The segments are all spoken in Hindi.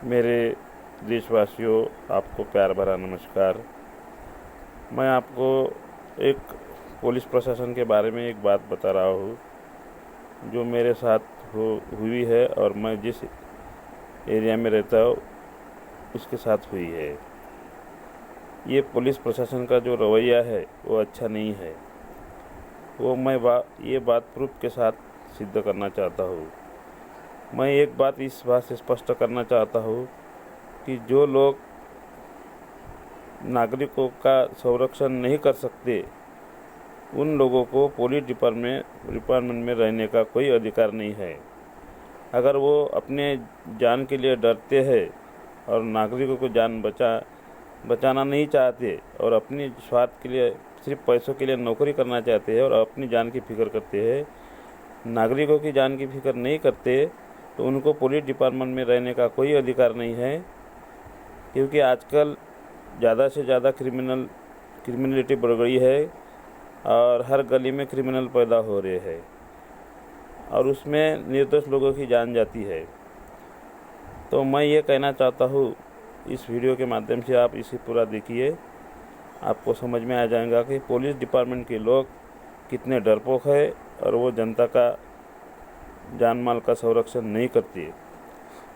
मेरे देशवासियों, आपको प्यार भरा नमस्कार। मैं आपको एक पुलिस प्रशासन के बारे में एक बात बता रहा हूँ जो मेरे साथ हुई है और मैं जिस एरिया में रहता हूँ उसके साथ हुई है। ये पुलिस प्रशासन का जो रवैया है वो अच्छा नहीं है। वो मैं ये बात प्रूफ के साथ सिद्ध करना चाहता हूँ। मैं एक बात इस बात से स्पष्ट करना चाहता हूँ कि जो लोग नागरिकों का संरक्षण नहीं कर सकते उन लोगों को पुलिस डिपार्टमेंट में रहने का कोई अधिकार नहीं है। अगर वो अपने जान के लिए डरते हैं और नागरिकों को जान बचाना नहीं चाहते और अपनी स्वार्थ के लिए सिर्फ पैसों के लिए नौकरी करना चाहते हैं और अपनी जान की फिक्र करते हैं, नागरिकों की जान की फिक्र नहीं करते, तो उनको पुलिस डिपार्टमेंट में रहने का कोई अधिकार नहीं है। क्योंकि आजकल ज़्यादा से ज़्यादा क्रिमिनलिटी बढ़ गई है और हर गली में क्रिमिनल पैदा हो रहे हैं और उसमें निर्दोष लोगों की जान जाती है। तो मैं ये कहना चाहता हूँ, इस वीडियो के माध्यम से आप इसे पूरा देखिए, आपको समझ में आ जाएगा कि पुलिस डिपार्टमेंट के लोग कितने डरपोक है और वो जनता का जान माल का संरक्षण नहीं करते,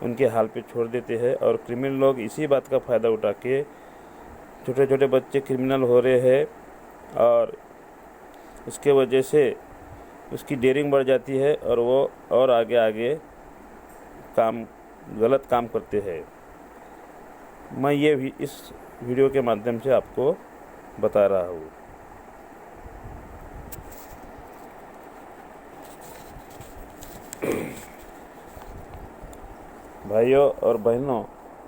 उनके हाल पे छोड़ देते हैं। और क्रिमिनल लोग इसी बात का फ़ायदा उठा के छोटे छोटे बच्चे क्रिमिनल हो रहे हैं और उसके वजह से उसकी डेयरिंग बढ़ जाती है और वो और आगे आगे गलत काम करते हैं। मैं ये भी इस वीडियो के माध्यम से आपको बता रहा हूँ। भाइयों और बहनों,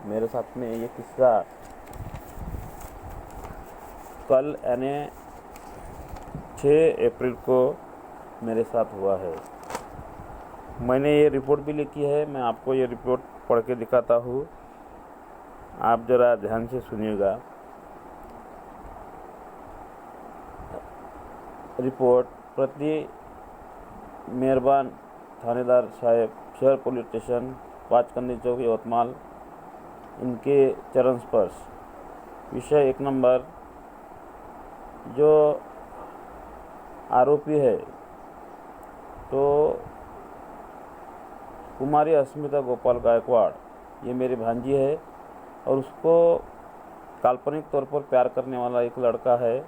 मेरे साथ में ये किस्सा कल यानी 6 अप्रैल को मेरे साथ हुआ है। मैंने ये रिपोर्ट भी लिखी है, मैं आपको ये रिपोर्ट पढ़ के दिखाता हूँ, आप ज़रा ध्यान से सुनिएगा। रिपोर्ट प्रति मेहरबान थानेदार साहेब, शहर पुलिस स्टेशन, 5 चौक, यवतमाल, इनके चरण स्पर्श। विषय 1 नंबर, जो आरोपी है तो कुमारी अस्मिता गोपाल गायकवाड़, ये मेरी भांजी है और उसको काल्पनिक तौर पर प्यार करने वाला एक लड़का है।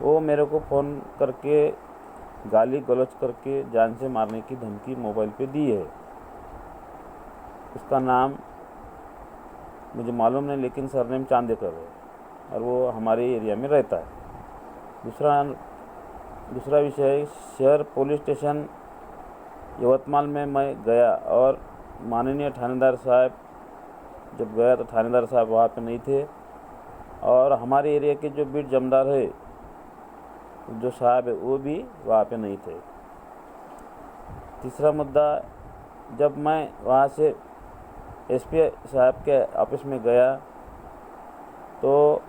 वो मेरे को फ़ोन करके गाली गलौज करके जान से मारने की धमकी मोबाइल पे दी है। उसका नाम मुझे मालूम नहीं, लेकिन सरनेम चांदेकर है और वो हमारे एरिया में रहता है। दूसरा विषय, शहर पुलिस स्टेशन यवतमाल में मैं गया और माननीय थानेदार साहब, जब गया तो थानेदार साहब वहाँ पे नहीं थे और हमारे एरिया के जो बीट जमदार है, जो साहब है, वो भी वहाँ पे नहीं थे। तीसरा मुद्दा, जब मैं वहाँ से एसपी साहब के ऑफिस में गया तो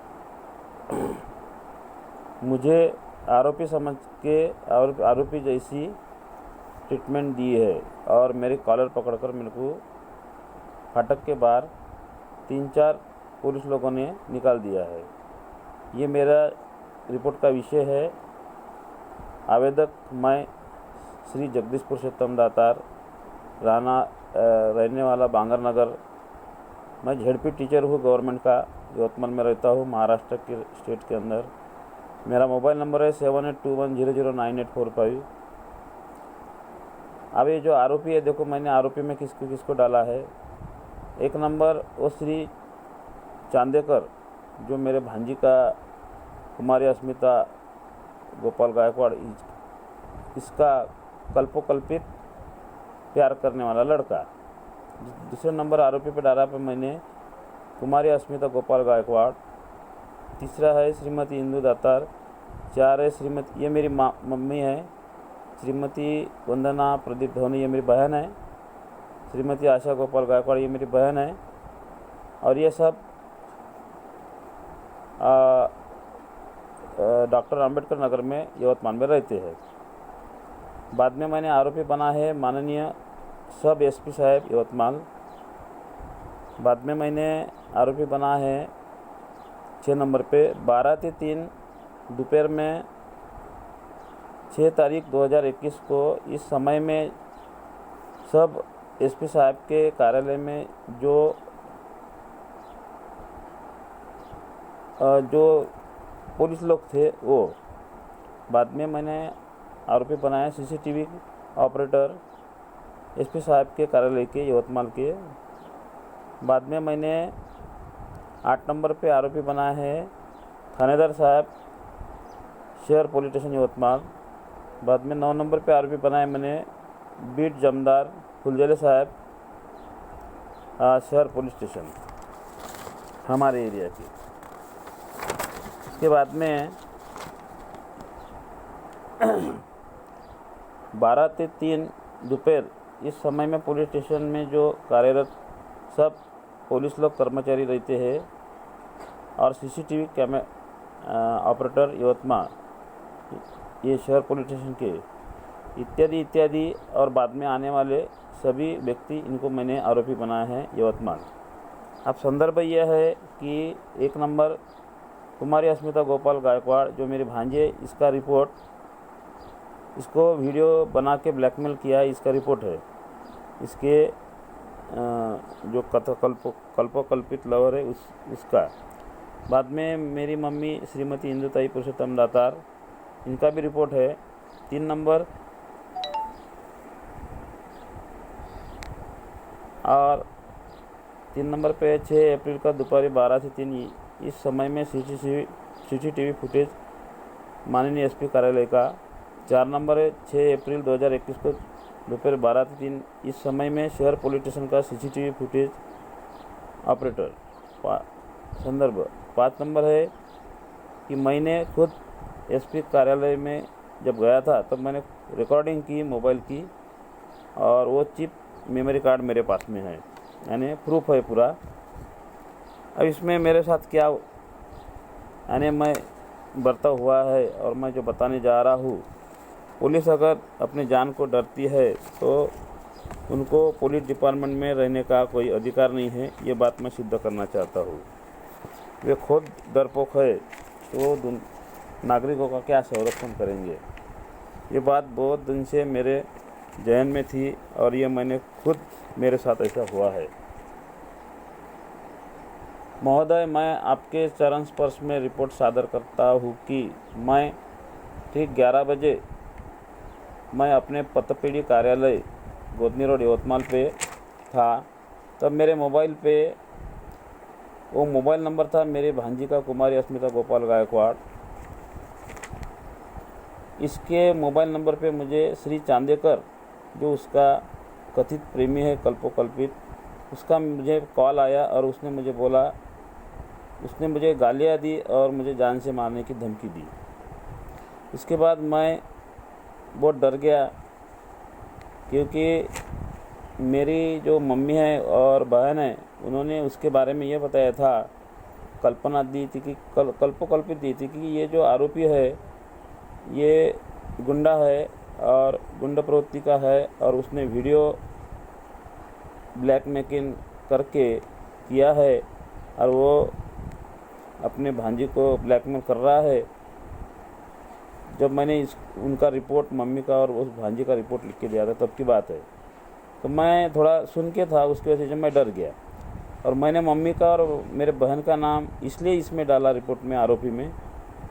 मुझे आरोपी समझ के आरोपी जैसी ट्रीटमेंट दी है और मेरी कॉलर पकड़कर मेरे को फाटक के बाहर 3-4 पुलिस लोगों ने निकाल दिया है। ये मेरा रिपोर्ट का विषय है। आवेदक मैं श्री जगदीश पुरुषोत्तम दातार, रहने वाला बांगर नगर। मैं झेडपी टीचर हूँ गवर्नमेंट का, यवतमाल में रहता हूँ, महाराष्ट्र के स्टेट के अंदर। मेरा मोबाइल नंबर है 7821009845। अब ये जो आरोपी है, देखो मैंने आरोपी में किसको डाला है। 1 नंबर, वो श्री चांदेकर, जो मेरे भांजी का कुमारी अस्मिता गोपाल गायकवाड़, इसका कल्पोकल्पित प्यार करने वाला लड़का। दूसरे नंबर आरोपी पे डाला पे मैंने कुमारी अस्मिता गोपाल गायकवाड़। तीसरा है श्रीमती इंदू दातार। 4 है श्रीमती, ये मेरी मम्मी है, श्रीमती वंदना प्रदीप धोनी, ये मेरी बहन है। श्रीमती आशा गोपाल गायकवाड़, ये मेरी बहन है। और ये सब डॉक्टर अंबेडकर नगर में यवतमाल में रहते हैं। बाद में मैंने आरोपी बना है माननीय सब एसपी साहब यवतमाल, बाद में मैंने आरोपी बना है 6 नंबर पे 12 से 3 दोपहर में 6 तारीख 2021 को इस समय में सब एसपी साहब के कार्यालय में जो पुलिस लोग थे वो। बाद में मैंने आरोपी बनाया सीसीटीवी ऑपरेटर एसपी साहब के कार्यालय के यवतमाल के। बाद में मैंने 8 नंबर पे आरोपी बनाया है थानेदार साहब शहर पुलिस स्टेशन यवतमाल। बाद में 9 नंबर पे आरोपी बनाया मैंने बीट जमदार फुलझले साहब शहर पुलिस स्टेशन हमारे एरिया की। इसके बाद में 12 से 3 दोपहर इस समय में पुलिस स्टेशन में जो कार्यरत सब पुलिस लोग कर्मचारी रहते हैं और सीसीटीवी ऑपरेटर यवतमाल ये शहर पुलिस स्टेशन के इत्यादि इत्यादि और बाद में आने वाले सभी व्यक्ति इनको मैंने आरोपी बनाया है यवतमाल। अब संदर्भ यह है कि 1 नंबर कुमारी अस्मिता गोपाल गायकवाड़ जो मेरे भांजे इसका रिपोर्ट इसको वीडियो बना के ब्लैकमेल किया है इसका रिपोर्ट है। इसके जो कल्पित लवर है उसका। बाद में मेरी मम्मी श्रीमती इंदुताई पुरुषोत्तम दातार इनका भी रिपोर्ट है। 3 नंबर और 3 नंबर पे 6 अप्रैल का दोपहर 12 से 3 इस समय में सीसीटीवी फुटेज माननीय एसपी कार्यालय का। 4 नंबर है 6 अप्रैल 2021 को दोपहर 12 से 3 इस समय में शहर पुलिस स्टेशन का सीसीटीवी फुटेज ऑपरेटर संदर्भ। 5 नंबर है कि मैंने खुद एसपी कार्यालय में जब गया था तब मैंने रिकॉर्डिंग की मोबाइल की और वो चिप मेमोरी कार्ड मेरे पास में है यानी प्रूफ है पूरा। अब इसमें मेरे साथ क्या यानी मैं बर्ताव हुआ है और मैं जो बताने जा रहा हूँ, पुलिस अगर अपनी जान को डरती है तो उनको पुलिस डिपार्टमेंट में रहने का कोई अधिकार नहीं है। ये बात मैं सिद्ध करना चाहता हूँ। वे खुद डरपोक है तो नागरिकों का क्या संरक्षण करेंगे। ये बात बहुत दिन से मेरे जहन में थी और ये मैंने खुद मेरे साथ ऐसा हुआ है। महोदय, मैं आपके चरण स्पर्श में रिपोर्ट सादर करता हूँ कि मैं ठीक 11 बजे मैं अपने पतपेड़ी कार्यालय गोदनी रोड यवतमाल पे था। तब मेरे मोबाइल पे वो मोबाइल नंबर था मेरे भांजी का कुमारी अस्मिता गोपाल गायकवाड़। इसके मोबाइल नंबर पे मुझे श्री चांदेकर जो उसका कथित प्रेमी है कल्पोकल्पित उसका मुझे कॉल आया और उसने मुझे बोला, उसने मुझे गालियाँ दी और मुझे जान से मारने की धमकी दी। इसके बाद मैं बहुत डर गया क्योंकि मेरी जो मम्मी है और बहन है उन्होंने उसके बारे में ये बताया था, कल्पना दी थी कि कल्पोकल्पित दी थी कि ये जो आरोपी है ये गुंडा है और गुंडा प्रवृत्ति का है और उसने वीडियो ब्लैकमेलिंग करके किया है और वो अपने भांजी को ब्लैकमेल कर रहा है। जब मैंने उनका रिपोर्ट मम्मी का और उस भांजी का रिपोर्ट लिख के दिया था तब की बात है। तो मैं थोड़ा सुन के था, उसकी वजह से मैं डर गया और मैंने मम्मी का और मेरे बहन का नाम इसलिए इसमें डाला रिपोर्ट में आरोपी में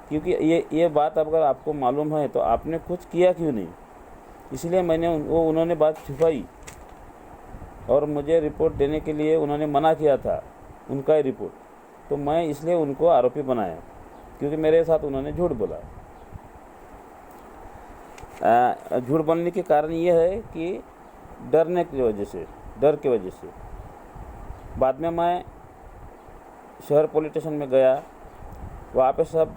क्योंकि ये बात अगर आपको मालूम है तो आपने कुछ किया क्यों नहीं, इसलिए मैंने उन्होंने बात छुपाई और मुझे रिपोर्ट देने के लिए उन्होंने मना किया था उनका ही रिपोर्ट, तो मैं इसलिए उनको आरोपी बनाया क्योंकि मेरे साथ उन्होंने झूठ बोला। झूठ बोलने के कारण ये है कि डर की वजह से बाद में मैं शहर पुलिस स्टेशन में गया, वहाँ पे सब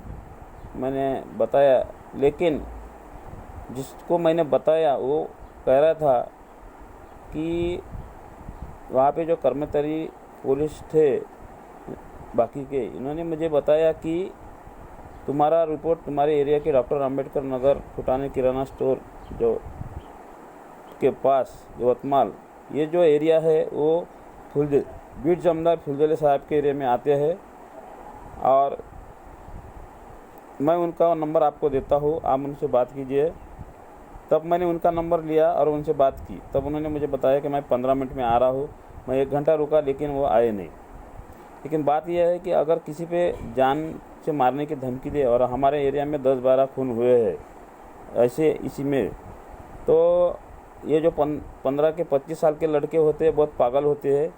मैंने बताया, लेकिन जिसको मैंने बताया वो कह रहा था कि वहाँ पे जो कर्मचारी पुलिस थे बाकी के, इन्होंने मुझे बताया कि तुम्हारा रिपोर्ट तुम्हारे एरिया के डॉक्टर अंबेडकर नगर फुटाने किराना स्टोर जो के पास यवतमाल, ये जो एरिया है वो फुलदे बीट जमदार फुलझले साहब के एरिया में आते हैं, और मैं उनका नंबर आपको देता हूँ, आप उनसे बात कीजिए। तब मैंने उनका नंबर लिया और उनसे बात की। तब उन्होंने मुझे बताया कि मैं 15 मिनट में आ रहा हूँ। मैं 1 घंटा रुका, लेकिन वो आए नहीं। लेकिन बात यह है कि अगर किसी पे जान से मारने की धमकी दे, और हमारे एरिया में 10-12 खून हुए हैं ऐसे इसी में, तो ये जो 15 के 25 साल के लड़के होते हैं बहुत पागल होते हैं,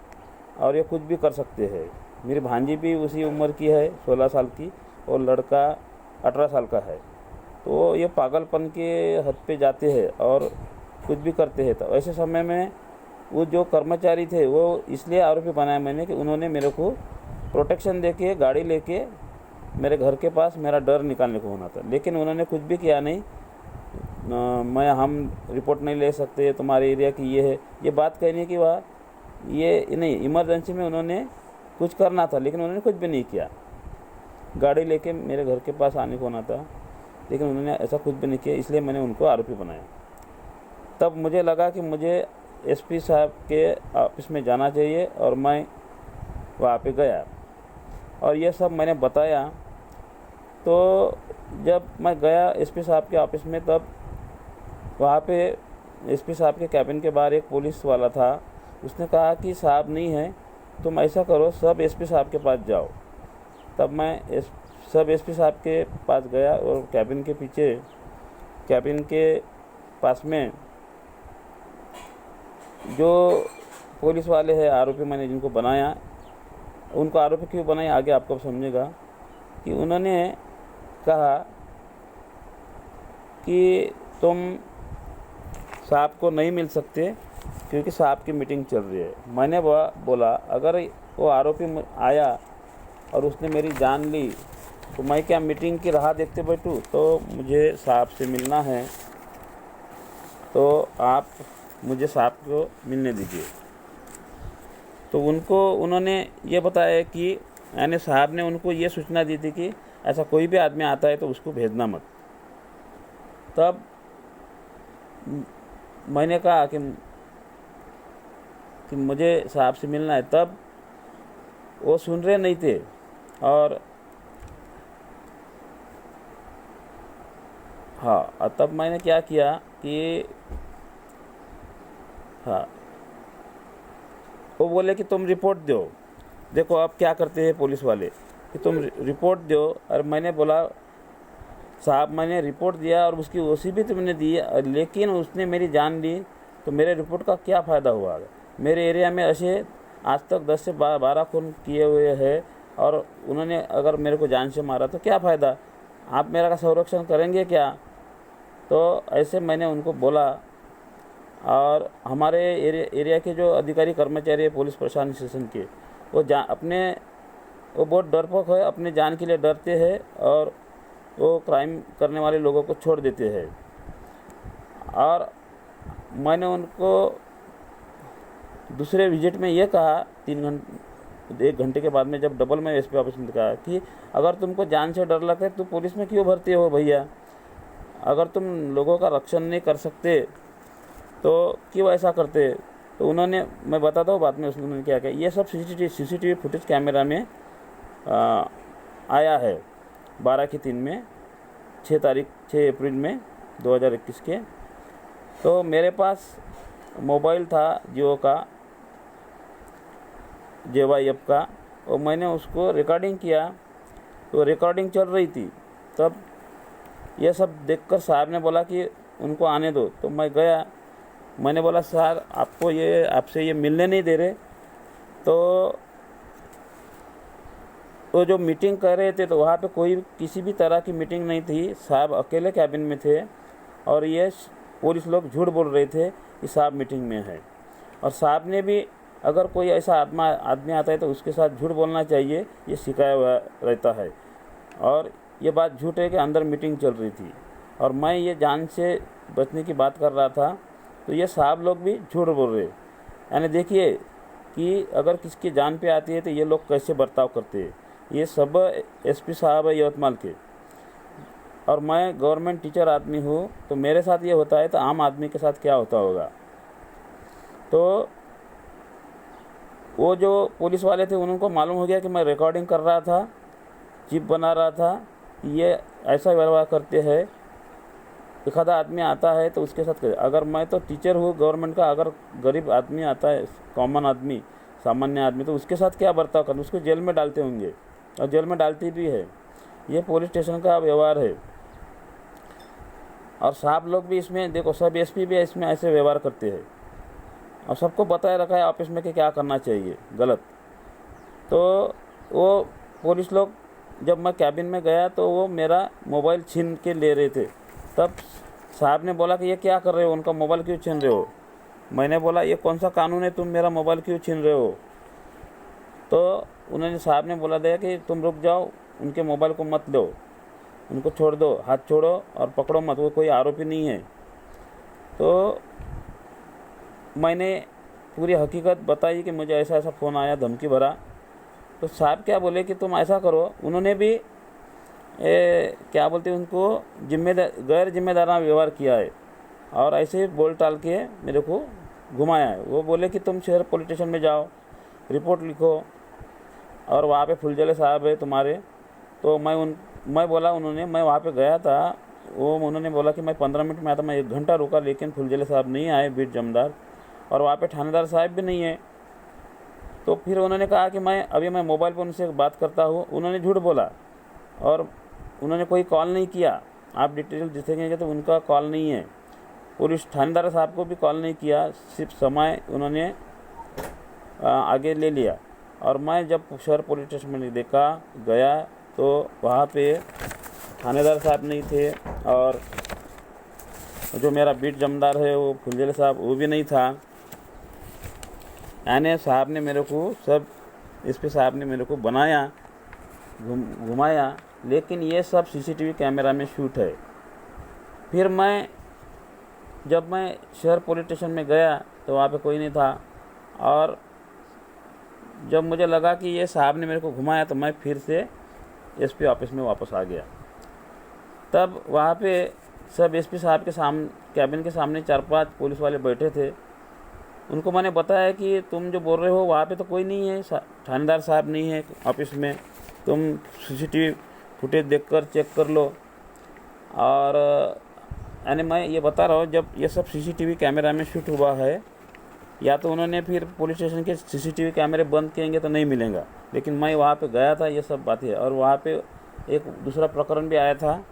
और ये कुछ भी कर सकते हैं। मेरी भांजी भी उसी उम्र की है, 16 साल की, और लड़का 18 साल का है। तो ये पागलपन के हद पे जाते हैं और कुछ भी करते हैं। तो ऐसे समय में वो जो कर्मचारी थे वो इसलिए आरोपी बनाया मैंने कि उन्होंने मेरे को प्रोटेक्शन दे के गाड़ी लेके मेरे घर के पास मेरा डर निकालने को होना था, लेकिन उन्होंने कुछ भी किया नहीं। हम रिपोर्ट नहीं ले सकते, तुम्हारे एरिया की ये है, ये बात कहने की बात ये नहीं। इमरजेंसी में उन्होंने कुछ करना था, लेकिन उन्होंने कुछ भी नहीं किया। गाड़ी लेके मेरे घर के पास आने को होना था, लेकिन उन्होंने ऐसा कुछ भी नहीं किया, इसलिए मैंने उनको आरोपी बनाया। तब मुझे लगा कि मुझे एसपी साहब के ऑफिस में जाना चाहिए, और मैं वहाँ पे गया और ये सब मैंने बताया। तो जब मैं गया एसपी साहब के ऑफिस में, तब वहाँ पे एसपी साहब के कैबिन के बाहर एक पुलिस वाला था। उसने कहा कि साहब नहीं है, तुम ऐसा करो, सब एसपी साहब के पास जाओ। तब मैं सब एसपी साहब के पास गया, और कैबिन के पीछे, कैबिन के पास में जो पुलिस वाले हैं आरोपी मैंने जिनको बनाया, उनको आरोपी क्यों बनाया आगे आपको समझेगा। कि उन्होंने कहा कि तुम साहब को नहीं मिल सकते क्योंकि साहब की मीटिंग चल रही है। मैंने बोला अगर वो आरोपी आया और उसने मेरी जान ली तो मैं क्या मीटिंग की राह देखते बैठूँ? तो मुझे साहब से मिलना है, तो आप मुझे साहब को मिलने दीजिए। तो उन्होंने ये बताया कि यानी साहब ने उनको ये सूचना दी थी कि ऐसा कोई भी आदमी आता है तो उसको भेजना मत। तब मैंने कहा कि मुझे साहब से मिलना है। तब वो सुन रहे नहीं थे, और हाँ, तब मैंने क्या किया कि हाँ, वो बोले कि तुम रिपोर्ट दो। देखो अब क्या करते हैं पुलिस वाले कि तुम रिपोर्ट दो। और मैंने बोला साहब मैंने रिपोर्ट दिया और उसकी ओसी भी तुमने दी, लेकिन उसने मेरी जान ली, तो मेरे रिपोर्ट का क्या फ़ायदा हुआ? मेरे एरिया में ऐसे आज तक 10 से 12 खून किए हुए हैं, और उन्होंने अगर मेरे को जान से मारा तो क्या फ़ायदा? आप मेरा का संरक्षण करेंगे क्या? तो ऐसे मैंने उनको बोला। और हमारे एरिया के जो अधिकारी कर्मचारी है पुलिस प्रशासन स्टेशन के, वो बहुत डरपोक है, अपने जान के लिए डरते हैं, और वो क्राइम करने वाले लोगों को छोड़ देते हैं। और मैंने उनको दूसरे विजिट में ये कहा 1 घंटे के बाद में, जब डबल में एसपी ऑफिस में कहा कि अगर तुमको जान से डर लगता है तो पुलिस में क्यों भर्ती हो भैया? अगर तुम लोगों का रक्षण नहीं कर सकते तो क्यों ऐसा करते? तो मैं बताता हूँ बाद में उन्होंने क्या किया। ये सब सीसीटीवी फुटेज कैमरा में आया है 12/3 में, 6 अप्रैल में 2021 के। तो मेरे पास मोबाइल था जियो का, JYF का, और मैंने उसको रिकॉर्डिंग किया, तो रिकॉर्डिंग चल रही थी। तब ये सब देखकर साहब ने बोला कि उनको आने दो। तो मैं गया, मैंने बोला सर आपसे ये मिलने नहीं दे रहे। तो वो जो मीटिंग कर रहे थे तो वहाँ पे किसी भी तरह की मीटिंग नहीं थी, साहब अकेले कैबिन में थे, और ये पुलिस लोग झूठ बोल रहे थे कि साहब मीटिंग में है। और साहब ने भी अगर कोई ऐसा आदमी आता है तो उसके साथ झूठ बोलना चाहिए, ये सिखाया हुआ रहता है। और ये बात झूठ है कि अंदर मीटिंग चल रही थी और मैं ये जान से बचने की बात कर रहा था, तो ये साहब लोग भी झूठ बोल रहे। यानी देखिए कि अगर किसकी जान पे आती है तो ये लोग कैसे बर्ताव करते हैं। ये सब एसपी साहब है यवतमाल के, और मैं गवर्नमेंट टीचर आदमी हूँ, तो मेरे साथ ये होता है तो आम आदमी के साथ क्या होता होगा। तो वो जो पुलिस वाले थे उनको मालूम हो गया कि मैं रिकॉर्डिंग कर रहा था, चिप बना रहा था। ये ऐसा व्यवहार करते हैं। एक आधा आदमी आता है तो उसके साथ अगर मैं तो टीचर हूँ गवर्नमेंट का, अगर गरीब आदमी आता है, कॉमन आदमी, सामान्य आदमी, तो उसके साथ क्या बर्ताव करना, उसको जेल में डालते होंगे और जेल में डालती भी है। ये पुलिस स्टेशन का व्यवहार है। और साहब लोग भी इसमें देखो, सब एसपी भी इसमें ऐसे व्यवहार करते हैं और सबको बताया रखा है ऑफिस में कि क्या करना चाहिए, गलत। तो वो पुलिस लोग, जब मैं कैबिन में गया तो वो मेरा मोबाइल छीन के ले रहे थे। तब साहब ने बोला कि ये क्या कर रहे हो, उनका मोबाइल क्यों छीन रहे हो। मैंने बोला ये कौन सा कानून है, तुम मेरा मोबाइल क्यों छीन रहे हो। तो उन्होंने, साहब ने बोला दिया कि तुम रुक जाओ, उनके मोबाइल को मत लो, उनको छोड़ दो, हाथ छोड़ो और पकड़ो मत, वो कोई आरोपी नहीं है। तो मैंने पूरी हकीकत बताई कि मुझे ऐसा ऐसा फ़ोन आया, धमकी भरा। तो साहब क्या बोले कि तुम ऐसा करो, उन्होंने भी क्या बोलते हैं उनको, गैर जिम्मेदाराना व्यवहार किया है और ऐसे ही बोल टाल के मेरे को घुमाया है। वो बोले कि तुम शहर पुलिस स्टेशन में जाओ, रिपोर्ट लिखो और वहाँ पे फुलझले साहब है तुम्हारे। तो मैं बोला, उन्होंने, मैं वहाँ पे गया था, वो उन्होंने बोला कि मैं 15 मिनट में आता, मैं 1 घंटा रुका, लेकिन फुलझले साहब नहीं आए, बीट जमदार, और वहाँ पे थानेदार साहब भी नहीं है। तो फिर उन्होंने कहा कि मैं मोबाइल पर उनसे बात करता हूँ। उन्होंने झूठ बोला और उन्होंने कोई कॉल नहीं किया। आप डिटेल देखेंगे तो उनका कॉल नहीं है। पुलिस थानेदार साहब को भी कॉल नहीं किया, सिर्फ समय उन्होंने आगे ले लिया। और मैं जब शहर पुलिस स्टेशन में देखा गया तो वहाँ पे थानेदार साहब नहीं थे और जो मेरा बीट जमदार है वो फुलझले साहब, वो भी नहीं था। यानी साहब ने मेरे को, सब एसपी साहब ने मेरे को बनाया, घुमाया, लेकिन ये सब सीसीटीवी कैमरा में शूट है। फिर जब मैं शहर पुलिस स्टेशन में गया तो वहाँ पे कोई नहीं था। और जब मुझे लगा कि ये साहब ने मेरे को घुमाया तो मैं फिर से एसपी ऑफिस में वापस आ गया। तब वहाँ पे सब एसपी साहब के सामने, कैबिन के सामने 4-5 पुलिस वाले बैठे थे। उनको मैंने बताया कि तुम जो बोल रहे हो वहाँ पे तो कोई नहीं है, थानेदार साहब नहीं है ऑफिस में, तुम सीसीटीवी फुटेज देखकर चेक कर लो। और यानी मैं ये बता रहा हूँ, जब ये सब सीसीटीवी कैमरा में शूट हुआ है, या तो उन्होंने फिर पुलिस स्टेशन के सीसीटीवी कैमरे बंद किएंगे तो नहीं मिलेगा, लेकिन मैं वहाँ पे गया था, ये सब बातें है। और वहाँ पे एक दूसरा प्रकरण भी आया था,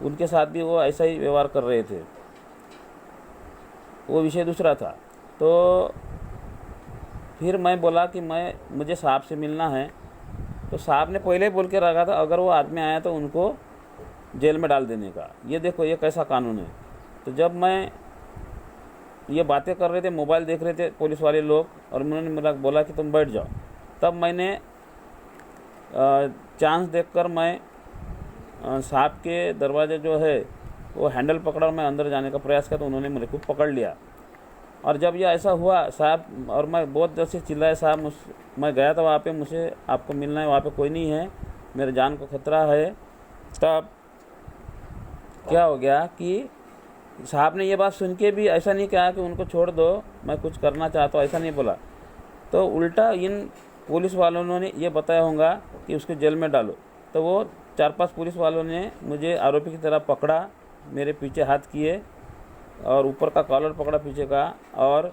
उनके साथ भी वो ऐसा ही व्यवहार कर रहे थे, वो विषय दूसरा था। तो फिर मैं बोला कि मुझे साहब से मिलना है। तो साहब ने पहले ही बोल के रखा था, अगर वो आदमी आया तो उनको जेल में डाल देने का। ये देखो ये कैसा कानून है। तो जब मैं ये बातें कर रहे थे, मोबाइल देख रहे थे पुलिस वाले लोग, और उन्होंने मेरा बोला कि तुम बैठ जाओ, तब मैंने चांस देखकर मैं साहब के दरवाजे जो है वो हैंडल पकड़ा और मैं अंदर जाने का प्रयास किया, तो उन्होंने मेरे को पकड़ लिया। और जब ये ऐसा हुआ साहब, और मैं बहुत देर से चिल्लाया, साहब मैं गया था वहाँ पे, मुझे आपको मिलना है, वहाँ पे कोई नहीं है, मेरे जान को खतरा है। तब क्या हो गया कि साहब ने ये बात सुन के भी ऐसा नहीं कहा कि उनको छोड़ दो, मैं कुछ करना चाहता हूँ, ऐसा नहीं बोला। तो उल्टा इन पुलिस वालों ने ये बताया होगा कि उसको जेल में डालो। तो वो 4-5 पुलिस वालों ने मुझे आरोपी की तरह पकड़ा, मेरे पीछे हाथ किए और ऊपर का कॉलर पकड़ा पीछे का, और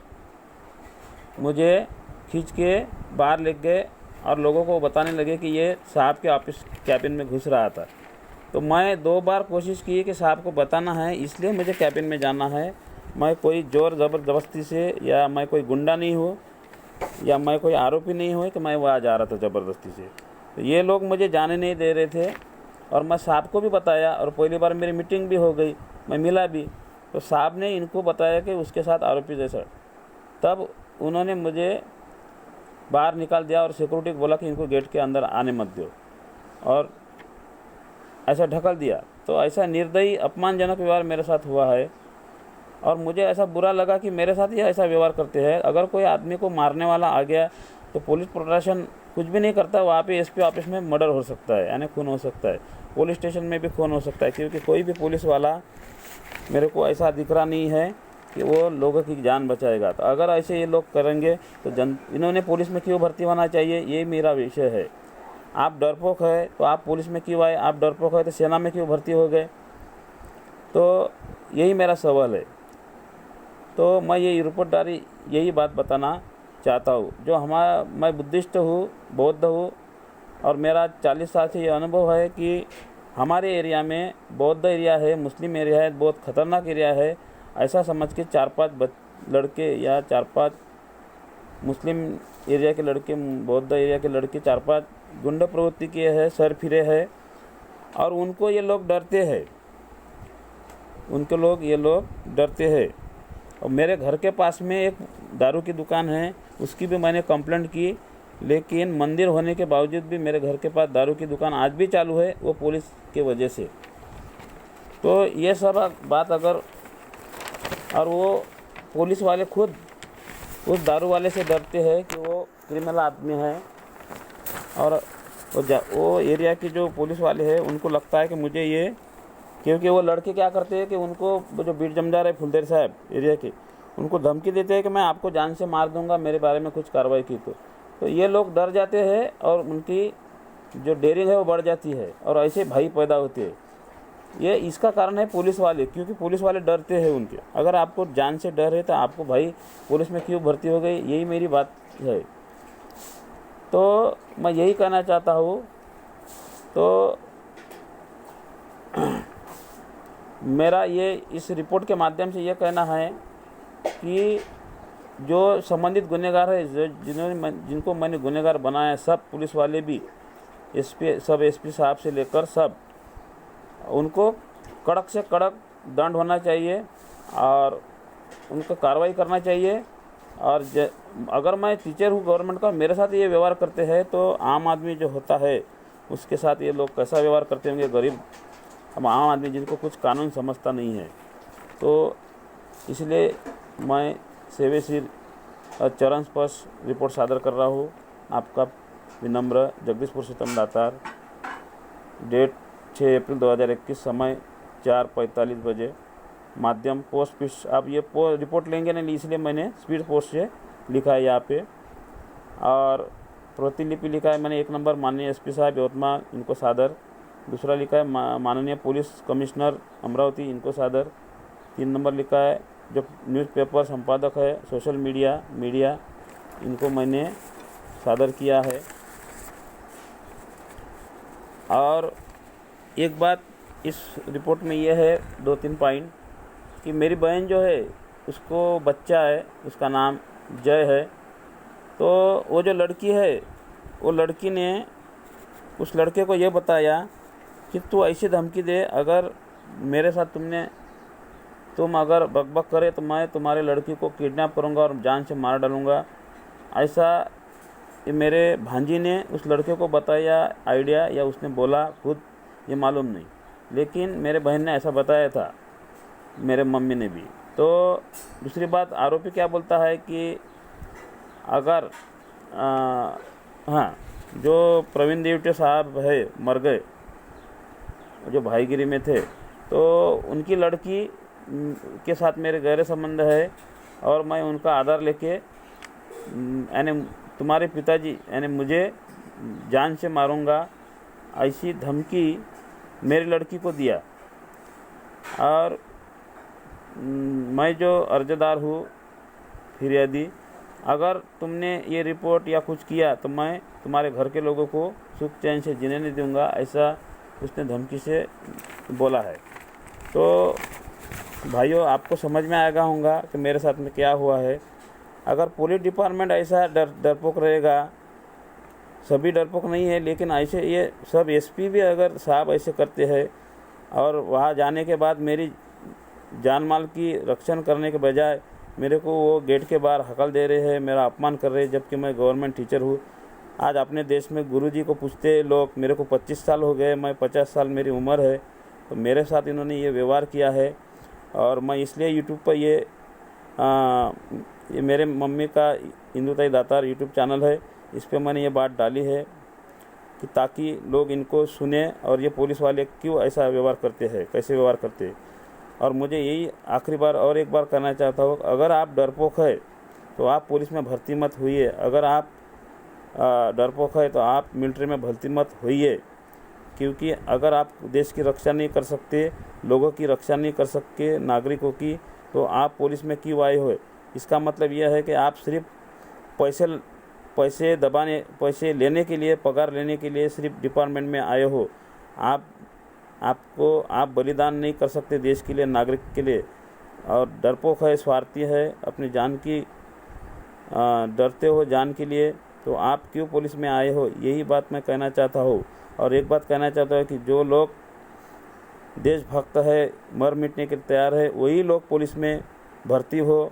मुझे खींच के बाहर ले गए और लोगों को बताने लगे कि ये साहब के ऑफिस कैबिन में घुस रहा था। तो मैं 2 बार कोशिश की कि साहब को बताना है, इसलिए मुझे कैबिन में जाना है। मैं कोई ज़ोर ज़बरदस्ती से, या मैं कोई गुंडा नहीं हूँ, या मैं कोई आरोपी नहीं हूँ कि मैं वहाँ जा रहा था ज़बरदस्ती से। तो ये लोग मुझे जाने नहीं दे रहे थे और मैं साहब को भी बताया, और पहली बार मेरी मीटिंग भी हो गई, मैं मिला भी। तो साहब ने इनको बताया कि उसके साथ आरोपी जैसा। तब उन्होंने मुझे बाहर निकाल दिया और सिक्योरिटी को बोला कि इनको गेट के अंदर आने मत दो, और ऐसा ढकल दिया। तो ऐसा निर्दयी अपमानजनक व्यवहार मेरे साथ हुआ है, और मुझे ऐसा बुरा लगा कि मेरे साथ ये ऐसा व्यवहार करते हैं। अगर कोई आदमी को मारने वाला आ गया तो पुलिस प्रशासन कुछ भी नहीं करता, वहाँ पे एसपी ऑफिस में मर्डर हो सकता है, यानी खून हो सकता है, पुलिस स्टेशन में भी खून हो सकता है, क्योंकि कोई भी पुलिस वाला मेरे को ऐसा दिख रहा नहीं है कि वो लोगों की जान बचाएगा। तो अगर ऐसे ये लोग करेंगे तो इन्होंने पुलिस में क्यों भर्ती होना चाहिए, ये मेरा विषय है। आप डरपोक है तो आप पुलिस में क्यों आए, आप डरपोक है तो सेना में क्यों भर्ती हो गए। तो यही मेरा सवाल है। तो मैं ये रिपोर्टदारी यही बात बताना चाहता हूँ। जो मैं बुद्धिस्ट हूँ, बौद्ध हूँ, और मेरा 40 साल से ये अनुभव है कि हमारे एरिया में बौद्ध एरिया है, मुस्लिम एरिया है, बहुत ख़तरनाक एरिया है। ऐसा समझ के 4-5 लड़के या 4-5 मुस्लिम एरिया के लड़के, बौद्ध एरिया के लड़के 4-5 गुंडा प्रवृत्ति किए हैं, सर फिरे हैं, और उनको ये लोग डरते हैं, ये लोग डरते हैं। और मेरे घर के पास में एक दारू की दुकान है, उसकी भी मैंने कंप्लेंट की, लेकिन मंदिर होने के बावजूद भी मेरे घर के पास दारू की दुकान आज भी चालू है, वो पुलिस के वजह से। तो ये सब बात अगर, और वो पुलिस वाले खुद उस दारू वाले से डरते हैं कि वो क्रिमिनल आदमी है, और वो एरिया के जो पुलिस वाले हैं उनको लगता है कि मुझे ये, क्योंकि वो लड़के क्या करते हैं कि उनको, वो जो बीट जमदार है फुलदेर साहब एरिया के, उनको धमकी देते हैं कि मैं आपको जान से मार दूंगा मेरे बारे में कुछ कार्रवाई की तो ये लोग डर जाते हैं और उनकी जो डेयरिंग है वो बढ़ जाती है, और ऐसे भाई पैदा होते हैं। ये इसका कारण है पुलिस वाले, क्योंकि पुलिस वाले डरते हैं उनके। अगर आपको जान से डर है तो आपको भाई पुलिस में क्यों भर्ती हो गई, यही मेरी बात है। तो मैं यही कहना चाहता हूँ। तो मेरा ये इस रिपोर्ट के माध्यम से ये कहना है कि जो संबंधित गुनहगार है, जिनको मैंने गुनहगार बनाया, सब पुलिस वाले भी, एसपी साहब से लेकर सब, उनको कड़क से कड़क दंड होना चाहिए और उनको कार्रवाई करना चाहिए। और अगर मैं टीचर हूँ गवर्नमेंट का, मेरे साथ ये व्यवहार करते हैं, तो आम आदमी जो होता है उसके साथ ये लोग कैसा व्यवहार करते होंगे, गरीब आम आदमी जिनको कुछ कानून समझता नहीं है। तो इसलिए मैं सेवेश्री चरण स्पर्श रिपोर्ट सादर कर रहा हूँ। आपका विनम्र जगदीश पुरुषोत्तम दातार। डेट 6 अप्रैल 2021, समय 4:45 बजे। माध्यम पोस्ट फिश। आप ये रिपोर्ट लेंगे नहीं, इसलिए मैंने स्पीड पोस्ट से लिखा है यहाँ पे, और प्रतिलिपि लिखा है मैंने 1 नंबर माननीय एसपी साहब यवतमाल, इनको सादर। दूसरा लिखा है माननीय पुलिस कमिश्नर अमरावती, इनको सादर। 3 नंबर लिखा है जो न्यूज़पेपर संपादक है सोशल मीडिया, इनको मैंने सादर किया है। और एक बात इस रिपोर्ट में यह है, 2-3 पॉइंट, कि मेरी बहन जो है उसको बच्चा है, उसका नाम जय है। तो वो जो लड़की है, वो लड़की ने उस लड़के को ये बताया कि तू ऐसी धमकी दे, अगर मेरे साथ तुम अगर बकबक करे तो मैं तुम्हारे लड़की को किडनैप करूँगा और जान से मार डालूँगा। ऐसा ये मेरे भांजी ने उस लड़के को बताया आइडिया, या उसने बोला खुद, ये मालूम नहीं, लेकिन मेरे बहन ने ऐसा बताया था, मेरे मम्मी ने भी। तो दूसरी बात, आरोपी क्या बोलता है कि अगर हाँ, जो प्रवीण देवटे साहब है मर गए, जो भाईगिरी में थे, तो उनकी लड़की के साथ मेरे गहरे संबंध है, और मैं उनका आधार लेके, यानी तुम्हारे पिताजी यानी मुझे जान से मारूंगा, ऐसी धमकी मेरी लड़की को दिया। और मैं जो अर्जदार हूँ फिरियादी, अगर तुमने ये रिपोर्ट या कुछ किया तो मैं तुम्हारे घर के लोगों को सुख चैन से जीने नहीं दूंगा, ऐसा उसने धमकी से बोला है। तो भाइयों, आपको समझ में आएगा होगा कि मेरे साथ में क्या हुआ है। अगर पुलिस डिपार्टमेंट ऐसा डरपोक रहेगा, सभी डरपोक नहीं है, लेकिन ऐसे ये सब एसपी भी अगर साहब ऐसे करते हैं, और वहाँ जाने के बाद मेरी जान माल की रक्षण करने के बजाय मेरे को वो गेट के बाहर हकल दे रहे हैं, मेरा अपमान कर रहे हैं, जबकि मैं गवर्नमेंट टीचर हूँ। आज अपने देश में गुरुजी को पूछते लोग, मेरे को 25 साल हो गए, मैं 50 साल मेरी उम्र है, तो मेरे साथ इन्होंने ये व्यवहार किया है। और मैं इसलिए यूट्यूब पर ये मेरे मम्मी का हिंदुताई दातार यूट्यूब चैनल है, इस पर मैंने ये बात डाली है कि ताकि लोग इनको सुने, और ये पुलिस वाले क्यों ऐसा व्यवहार करते हैं, कैसे व्यवहार करते हैं। और मुझे यही आखिरी बार और एक बार कहना चाहता हूँ, अगर आप डरपोक है तो आप पुलिस में भर्ती मत होइए। अगर आप डरपोक है तो आप मिलिट्री में भर्ती मत होइए, क्योंकि अगर आप देश की रक्षा नहीं कर सकते, लोगों की रक्षा नहीं कर सकते, नागरिकों की, तो आप पुलिस में क्यों आए हो? इसका मतलब यह है कि आप सिर्फ पैसे लेने के लिए, पगार लेने के लिए सिर्फ डिपार्टमेंट में आए हो। आप बलिदान नहीं कर सकते देश के लिए, नागरिक के लिए। और डरपोक है, स्वार्थी है, अपनी जान की डरते हो जान के लिए, तो आप क्यों पुलिस में आए हो? यही बात मैं कहना चाहता हूँ। और एक बात कहना चाहता हूँ कि जो लोग देशभक्त है, मर मिटने के लिए तैयार है, वही लोग पुलिस में भर्ती हो।